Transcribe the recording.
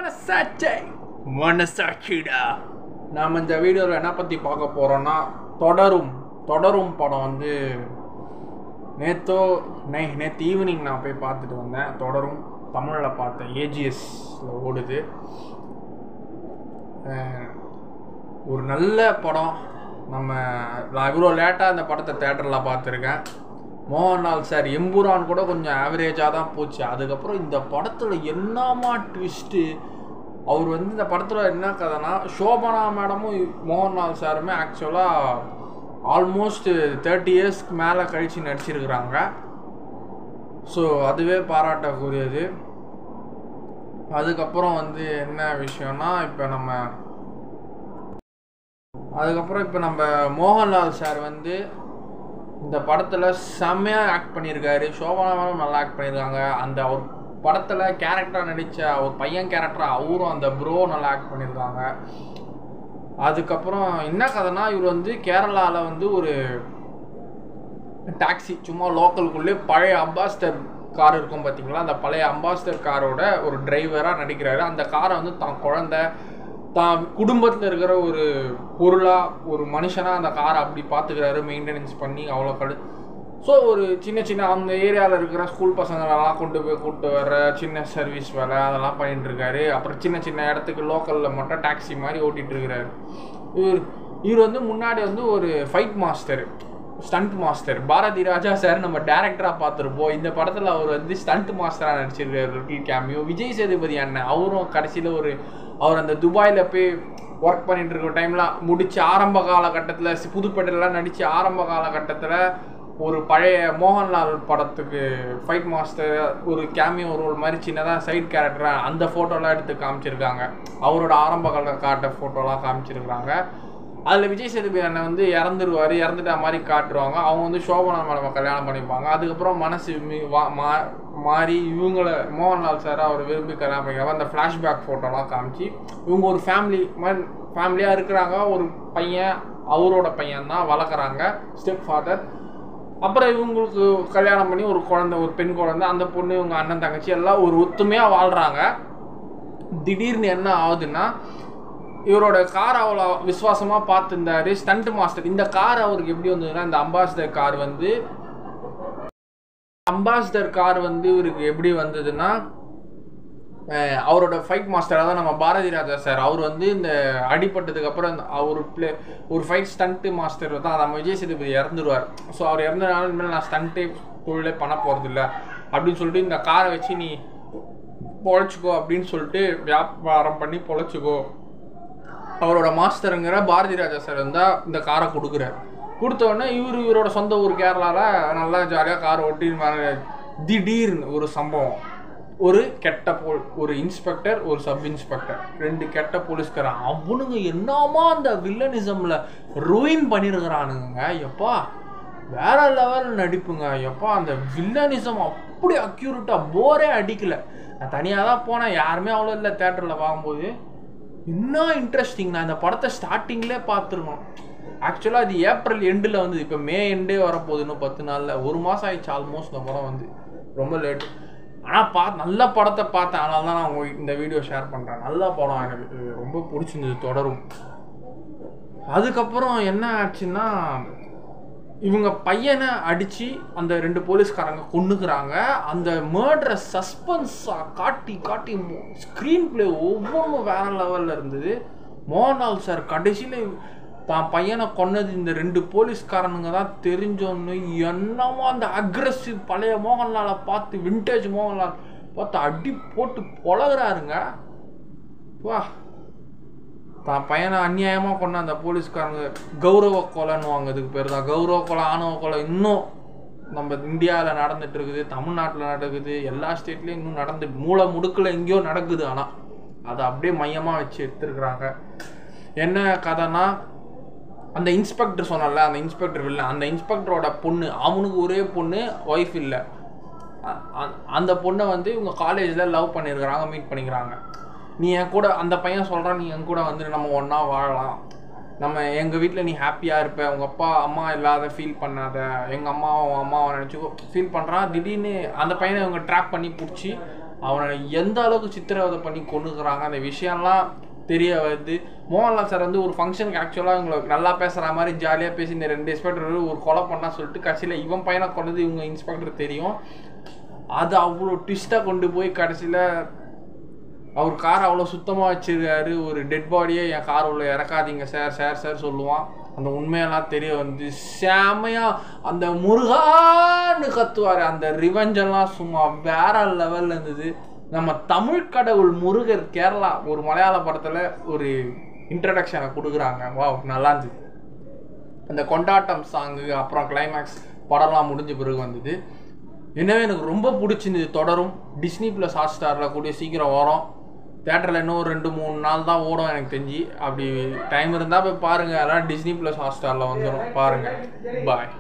மனசாட்சி மனசாட்சிடா. நாம் இந்த வீடியோவில் என்ன பற்றி பார்க்க போகிறோன்னா தொடரும் படம் வந்து நேற்று ஈவினிங் நான் போய் பார்த்துட்டு வந்தேன். தொடரும் தமிழில் பார்த்தேன், ஏஜிஎஸ்ல ஓடுது. ஒரு நல்ல படம். நான் இவ்வளோ லேட்டாக அந்த படத்தை தேட்டரில் பார்த்துருக்கேன். மோகன்லால் சார் எம்புரான் கூட கொஞ்சம் ஆவரேஜாக தான் போச்சு. அதுக்கப்புறம் இந்த படத்தில் என்னமா ட்விஸ்ட்டு. அவர் வந்து இந்த படத்தில் என்ன கதைனா, சோபனா மேடமும் மோகன்லால் சாருமே ஆக்சுவலாக ஆல்மோஸ்ட் 30 இயர்ஸ்க்கு மேலே கழித்து நடிச்சிருக்கிறாங்க. ஸோ அதுவே பாராட்டக்கூடியது. அதுக்கப்புறம் வந்து என்ன விஷயம்னா, இப்போ நம்ம மோகன்லால் சார் வந்து இந்த படத்தில் செம்மையாக ஆக்ட் பண்ணியிருக்காரு. சோபனாவும் நல்லா ஆக்ட் பண்ணியிருக்காங்க. அந்த அவர் படத்தில் கேரக்டராக நடித்த ஒரு பையன் கேரக்டராக அவரும் அந்த ப்ரோ நல்லா ஆக்ட் பண்ணியிருக்காங்க. அதுக்கப்புறம் என்ன கதைனா, இவர் வந்து கேரளாவில் வந்து ஒரு டாக்ஸி சும்மா லோக்கலுக்குள்ளே பழைய அம்பாஸ்டர் கார் இருக்கும் பார்த்தீங்களா, அந்த பழைய அம்பாஸ்டர் காரோட ஒரு டிரைவராக நடிக்கிறாரு. அந்த காரை வந்து தான் குடும்பத்தில் இருக்கிற ஒரு பொருளாக, ஒரு மனுஷனாக அந்த காரை அப்படி பார்த்துக்கிறாரு, மெயின்டெனன்ஸ் பண்ணி அவ்வளோ ஸோ ஒரு சின்ன அந்த ஏரியாவில் இருக்கிற ஸ்கூல் பசங்களெல்லாம் கூப்பிட்டு வர்ற சின்ன சர்வீஸ் வேலை அதெல்லாம் பண்ணிட்டுருக்காரு. அப்புறம் சின்ன இடத்துக்கு லோக்கலில் மட்டும் டாக்ஸி மாதிரி ஓட்டிகிட்ருக்கிறாரு. இவர் வந்து முன்னாடி வந்து ஒரு fight master, stunt master. Bharathi Raja sir நம்ம டேரக்டராக பார்த்துருப்போம். இந்த படத்தில் அவர் வந்து ஸ்டண்ட் மாஸ்டராக நடிச்சிருக்காரு, லிட்டில் கேமியோ. விஜய் சேதுபதி அண்ணன் அவரும் கடைசியில் அவர் அந்த துபாயில் போய் ஒர்க் பண்ணிட்டு இருக்கிற டைம்லாம் முடிச்சு ஆரம்ப காலகட்டத்தில் புதுப்பேட்டையிலாம் நடித்து ஆரம்ப காலகட்டத்தில் ஒரு பழைய மோகன்லால் படத்துக்கு ஃபைட் மாஸ்டர் ஒரு கேமியோ ரோல் மாதிரி சின்னதாக சைட் கேரக்டராக அந்த ஃபோட்டோலாம் எடுத்து காமிச்சிருக்காங்க. அவரோட ஆரம்ப காட்ட ஃபோட்டோலாம் காமிச்சிருக்காங்க. அதில் விஜய் சேதுபதி அண்ணன் வந்து இறந்துட்டா மாதிரி காட்டுருவாங்க. அவங்க வந்து சோபனா மேடம் கல்யாணம் பண்ணிப்பாங்க. அதுக்கப்புறம் மனசு மாறி இவங்களை மோகன்லால் சார் அவர் விரும்பி கல்யாணம் பண்ணிக்கிறாங்க. அந்த ஃப்ளாஷ்பேக் ஃபோட்டோலாம் காமிச்சு இவங்க ஒரு ஃபேமிலியாக இருக்கிறாங்க. ஒரு பையன், அவரோட பையன் தான் வளர்க்குறாங்க, ஸ்டெப் ஃபாதர். அப்புறம் இவங்களுக்கு கல்யாணம் பண்ணி ஒரு பெண் குழந்தை, அந்த பொண்ணு இவங்க அண்ணன் தங்கச்சி எல்லாம் ஒரு ஒத்துமையாக வாழ்கிறாங்க. திடீர்னு என்ன ஆகுதுன்னா, இவரோட கார் அவ்வளோ விசுவாசமாக பார்த்துருந்தாரு ஸ்டண்ட் மாஸ்டர். இந்த கார் அவருக்கு எப்படி வந்ததுன்னா, இந்த அம்பாசிடர் கார் வந்து இவருக்கு எப்படி வந்ததுன்னா, அவரோட ஃபைட் மாஸ்டர் தான் நம்ம பாரதி ராஜா சார். அவர் வந்து இந்த அடிப்பட்டதுக்கப்புறம் ஒரு ஃபைட் ஸ்டண்ட்டு மாஸ்டர் தான் நம்ம விஜய் சேதுபதி இறந்துருவார். ஸோ அவர் இறந்ததுனால இனிமேல் நான் ஸ்டண்ட்டே தொழிலே பண்ண போகிறதில்ல அப்படின்னு சொல்லிட்டு, இந்த காரை வச்சு நீ பொழைச்சிக்கோ அப்படின்னு சொல்லிட்டு வியாபாரம் பண்ணி பொழைச்சிக்கோ. அவரோட மாஸ்டருங்கிற பாரதி ராஜா சார் இருந்தால் இந்த காரை கொடுத்தோடனே இவரோட சொந்த ஊர் கேரளாவில் நல்லா ஜாலியாக காரை ஓட்டி திடீர்னு ஒரு சம்பவம். ஒரு இன்ஸ்பெக்டர், ஒரு சப் இன்ஸ்பெக்டர், 2 கெட்ட போலீஸ்காரன். அவனுங்க என்னமா அந்த வில்லனிசமில் ரூயின் பண்ணியிருக்கிறானுங்க. எப்பா வேற லெவல் நடிப்புங்க. எப்பா அந்த வில்லனிசம் அப்படி அக்யூரேட்டாக போரே அடிக்கலை. நான் தனியாக தான் போனேன், யாருமே அவ்வளோ இல்லை தேட்டரில் பார்க்கும்போது. இன்னும் இன்ட்ரெஸ்டிங். நான் இந்த படத்தை ஸ்டார்டிங்லேயே பார்த்துருக்கணும். ஆக்சுவலாக இது ஏப்ரல் எண்டில் வந்து, இப்போ மே எண்டே வரப்போகுது, இன்னும் 10 நாளில். 1 மாதம் ஆயிடுச்சு ஆல்மோஸ்ட் இந்த படம் வந்து. ரொம்ப லேட். ஆனால் நல்ல படத்தை பார்த்தேன். அதனால தான் நான் இந்த வீடியோ ஷேர் பண்ணுறேன். நல்ல படம், எனக்கு ரொம்ப பிடிச்சிருந்தது தொடரும். அதுக்கப்புறம் என்ன ஆச்சுன்னா, இவங்க பையனை அடித்து அந்த 2 போலீஸ்காரங்க கொன்னுக்கிறாங்க. அந்த மர்டரை சஸ்பென்ஸாக காட்டி ஸ்க்ரீன் பிளே ஒவ்வொன்றும் வேற லெவலில் இருந்தது. மோகன்லால் சார் கடைசியில் தான் பையனை கொன்னது இந்த 2 போலீஸ்காரனுங்க தான் தெரிஞ்சோன்னு என்னமோ அந்த அக்ரெசிவ் பழைய மோகன்லாலை பார்த்து, விண்டேஜ் மோகன்லால் பார்த்து அடி போட்டு பொழகிறாருங்க. வா, தான் பையனை அநியாயமாக கொண்ட அந்த போலீஸ்காரங்க கௌரவ கொலைன்னுவாங்க. இதுக்கு பேர் தான் கௌரவ கொலை, ஆணவ கொலை. இன்னும் நம்ம இந்தியாவில் நடந்துட்டு இருக்குது, தமிழ்நாட்டில் நடக்குது, எல்லா ஸ்டேட்லேயும் இன்னும் மூளை முடுக்கில் எங்கேயோ நடக்குது. ஆனால் அதை அப்படியே மையமாக வச்சு எடுத்துருக்குறாங்க. என்ன கதைனா, அந்த இன்ஸ்பெக்டர் சொன்னால, அந்த இன்ஸ்பெக்டர் இல்லை, அந்த இன்ஸ்பெக்டரோட பொண்ணு, அவனுக்கு ஒரே பொண்ணு, ஒய்ஃப் இல்லை. அந்த பொண்ணை வந்து இவங்க காலேஜில் லவ் பண்ணியிருக்கிறாங்க, மீட் பண்ணிக்கிறாங்க. நீ என் கூட, அந்த பையன் சொல்கிறான், நீ என் கூட வந்து நம்ம ஒன்றா வாழலாம், எங்கள் வீட்டில் நீ ஹாப்பியாக இருப்ப, உங்கள் அப்பா அம்மா இல்லாத ஃபீல் பண்ணாத, எங்கள் அம்மாவை நினச்சிக்கோ ஃபீல் பண்ணுறான். திடீர்னு அந்த பையனை இவங்க ட்ராப் பண்ணி பிடிச்சி அவனை எந்த அளவுக்கு சித்திரவதை பண்ணி கொண்டுக்கிறாங்க அந்த விஷயம்லாம் தெரிய வருது. மோகன்லால் சார் வந்து ஒரு ஃபங்க்ஷனுக்கு ஆக்சுவலாக இவங்களுக்கு நல்லா பேசுகிற மாதிரி ஜாலியாக பேசி இந்த 2 இன்ஸ்பெக்டர் ஒரு கொலை பண்ணா சொல்லிட்டு கடைசியில் இவன் பையனை கொண்டது இவங்க இன்ஸ்பெக்டர் தெரியும். அது அவ்வளோ ட்விஸ்ட்டாக கொண்டு போய் கடைசியில் அவர் கார் அவ்வளோ சுத்தமாக வச்சுருக்காரு. ஒரு டெட் பாடியே என் கார் உள்ள இறக்காதீங்க சார் சொல்லுவான். அந்த உண்மையெல்லாம் தெரிய வந்து செமையாக அந்த முருகான்னு கத்துவார். அந்த ரிவெஞ்செல்லாம் சும்மா வேற லெவலில் இருந்தது. நம்ம தமிழ் கடவுள் முருகர் கேரளா ஒரு மலையாள படத்தில் ஒரு இன்ட்ரடக்ஷனை கொடுக்குறாங்க. வா நல்லா இருந்தது. அந்த கொண்டாட்டம் சாங்கு அப்புறம் கிளைமேக்ஸ் படம்லாம் முடிஞ்ச பிறகு வந்தது. எனவே எனக்கு ரொம்ப பிடிச்சிருந்தது. தொடரும் Disney+ ஹாட்ஸ்டாரில் கூடிய சீக்கிரம் வரும். தேட்டரில் இன்னும் 2-3 நாள் தான் ஓடும் எனக்கு தெரிஞ்சு. அப்படி டைம் இருந்தால் போய் பாருங்கள். அதெல்லாம் Disney+ ஹாட்ஸ்டாரில் வந்துடும், பாருங்கள். பாய்.